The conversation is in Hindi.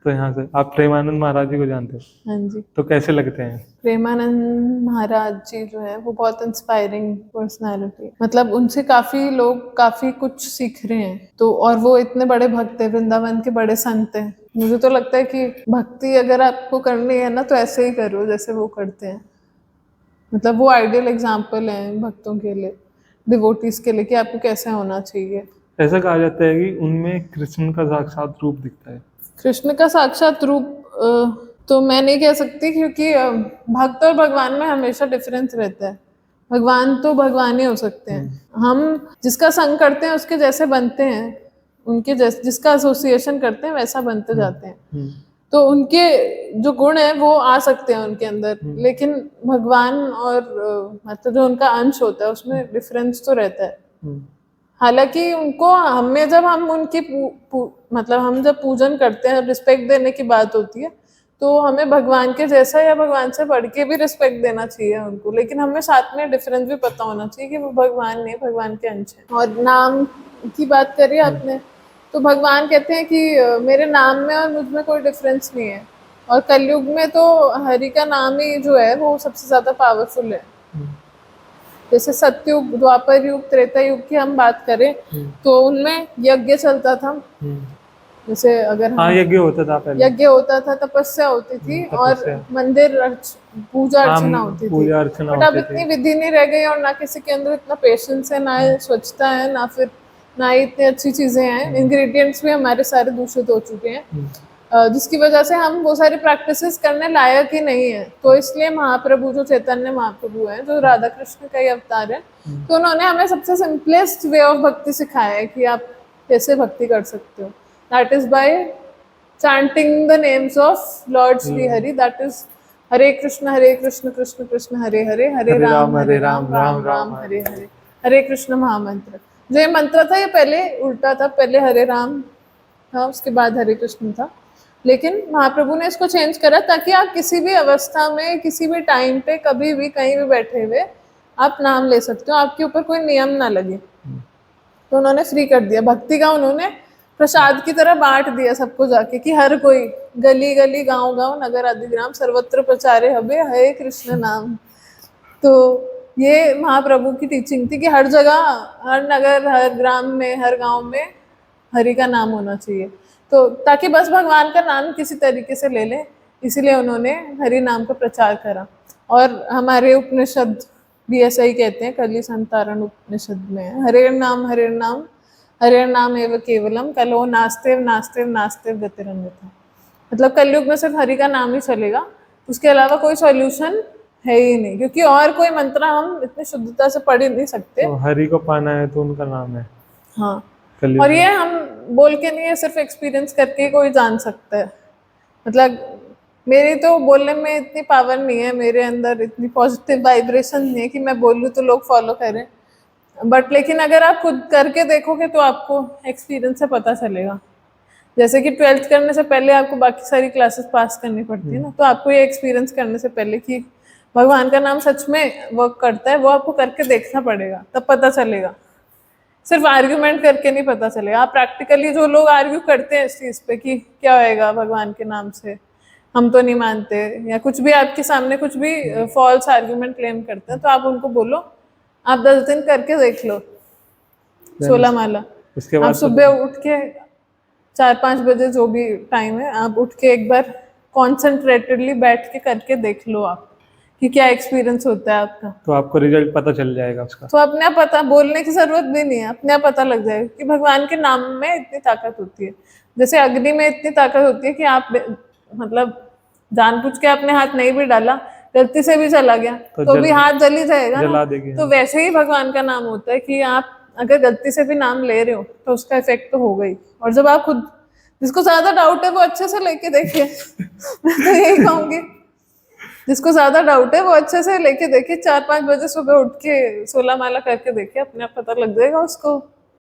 तो यहाँ से आप प्रेमानंद महाराज जी को जानते हो? हाँ जी। तो कैसे लगते हैं? प्रेमानंद महाराज जी जो है वो बहुत इंस्पायरिंग पर्सनालिटी, मतलब उनसे काफी लोग काफी कुछ सीख रहे हैं। तो और वो इतने बड़े भक्त है, वृंदावन के बड़े संत हैं। मुझे तो लगता है कि भक्ति अगर आपको करनी है ना तो ऐसे ही करो जैसे वो करते हैं। मतलब वो आइडियल एग्जाम्पल है भक्तों के लिए, डिवोटीज के लिए, कि आपको कैसे होना चाहिए। ऐसा कहा जाता है कि उनमें कृष्ण का साक्षात रूप दिखता है। कृष्ण का साक्षात रूप तो मैं नहीं कह सकती, क्योंकि भक्त और भगवान में हमेशा डिफरेंस रहता है। भगवान तो भगवान ही हो सकते हैं, हम जिसका संग करते हैं उसके जैसे बनते हैं, उनके जैसे जिसका एसोसिएशन करते हैं वैसा बनते जाते हैं। तो उनके जो गुण है वो आ सकते हैं उनके अंदर, लेकिन भगवान और मतलब जो उनका अंश होता है उसमें डिफरेंस तो रहता है। हालांकि उनको हमें जब हम उनकी मतलब हम जब पूजन करते हैं, रिस्पेक्ट देने की बात होती है, तो हमें भगवान के जैसा या भगवान से बढ़ के भी रिस्पेक्ट देना चाहिए उनको, लेकिन हमें साथ में डिफरेंस भी पता होना चाहिए कि वो भगवान नहीं, भगवान के अंश है। और नाम की बात करी आपने, तो भगवान कहते हैं कि मेरे नाम में और मुझ में कोई डिफरेंस नहीं है। और कलयुग में तो हरि का नाम ही जो है वो सबसे ज्यादा पावरफुल है। जैसे सतयुग, द्वापर युग, त्रेता युग की हम बात करें तो उनमें यज्ञ चलता था। जैसे अगर हाँ, यज्ञ होता था पहले। यज्ञ होता था, तपस्या होती थी और मंदिर पूजा अर्चना होती थी। बट अब इतनी विधि नहीं रह गई और ना किसी के अंदर इतना पेशेंस है, ना स्वच्छता है, ना ही इतनी अच्छी चीजें हैं। इंग्रेडिएंट्स भी हमारे सारे दूषित हो चुके हैं, जिसकी वजह से हम वो सारी प्रैक्टिसेस करने लायक ही नहीं है। तो इसलिए महाप्रभु, जो चैतन्य महाप्रभु हैं, जो राधा कृष्ण का ही अवतार है, तो उन्होंने हमें सबसे सिंपलेस्ट वे ऑफ भक्ति सिखाया है कि आप कैसे भक्ति कर सकते हो। That is by chanting the names of Lord Sri Hari, that is Hare Krishna Krishna Krishna Hare Hare, Hare Ram Ram Ram Hare Hare, Hare Krishna महामंत्र। जो ये मंत्र था ये पहले उल्टा था, पहले हरे राम था उसके बाद हरे कृष्ण था, लेकिन महाप्रभु ने इसको चेंज करा ताकि आप किसी भी अवस्था में, किसी भी टाइम पे, कभी भी कहीं भी बैठे हुए आप नाम ले सकते हो, आपके ऊपर कोई नियम ना लगे। तो उन्होंने फ्री कर दिया भक्ति का, उन्होंने प्रसाद की तरह बांट दिया सबको जाके, कि हर कोई गली गली, गांव गांव, नगर आदि ग्राम, सर्वत्र प्रचारे हबे हरे कृष्ण नाम। तो ये महाप्रभु की टीचिंग थी कि हर जगह, हर नगर, हर ग्राम में, हर गांव में हरि का नाम होना चाहिए, तो ताकि बस भगवान का नाम किसी तरीके से ले ले, इसीलिए उन्होंने हरि नाम का प्रचार करा। और हमारे उपनिषद भी ऐसा ही कहते हैं, कली संतारण उपनिषद में हरे नाम हरे नाम एव केवलम, कलो नास्तेव नास्तेव नास्तेव गतिरन्यथा। मतलब कलयुग में सिर्फ हरि का नाम ही चलेगा, उसके अलावा कोई सॉल्यूशन है ही नहीं, क्योंकि और कोई मंत्र हम इतनी शुद्धता से पढ़ ही नहीं सकते। तो हरि को पाना है तो उनका नाम है। हाँ, और ये हम बोल के नहीं है, सिर्फ एक्सपीरियंस करके कोई जान सकता है। मतलब मेरी तो बोलने में इतनी पावर नहीं है, मेरे अंदर इतनी पॉजिटिव वाइब्रेशन नहीं है कि मैं बोलूँ तो लोग फॉलो करें, बट लेकिन अगर आप खुद करके देखोगे तो आपको एक्सपीरियंस से पता चलेगा। जैसे कि 12th करने से पहले आपको बाकी सारी क्लासेस पास करनी पड़ती है ना, तो आपको ये एक्सपीरियंस करने से पहले कि भगवान का नाम सच में वर्क करता है, वो आपको करके देखना पड़ेगा, तब पता चलेगा। सिर्फ आर्ग्यूमेंट करके नहीं पता चलेगा। आप प्रैक्टिकली, जो लोग आर्ग्यू करते हैं इस चीज़ पे कि क्या होएगा भगवान के नाम से, हम तो नहीं मानते, या कुछ भी आपके सामने कुछ भी फॉल्स आर्ग्यूमेंट क्लेम करते हैं, तो आप उनको बोलो आप 10 दिन करके देख लो 16 माला। आप सुबह उठ के 4-5 बजे जो भी टाइम है, आप उठ के एक बार कॉन्सेंट्रेटेडली बैठ के करके देख लो आप कि क्या एक्सपीरियंस होता है आपका, तो आपको रिजल्ट पता चल जाएगा उसका। तो अपने आप पता, बोलने की जरूरत भी नहीं है, अपने आप पता लग जाएगा कि भगवान के नाम में इतनी ताकत होती है। जैसे अग्नि में इतनी ताकत होती है कि आप मतलब जानबूझ के आपने हाथ नहीं भी डाला, गलती से भी चला गया तो भी हाथ जल ही जाएगा ना। तो वैसे ही भगवान का नाम होता है कि आप अगर गलती से भी नाम ले रहे हो तो उसका इफेक्ट तो होगा ही। और जब आप खुद, जिसको ज्यादा डाउट है वो अच्छे से लेके देखिए मैं तो यही कहूंगी, जिसको ज्यादा डाउट है वो अच्छे से लेके देखिए, 4-5 बजे सुबह उठ के 16 माला करके देखिए, अपने आप पता लग जाएगा उसको।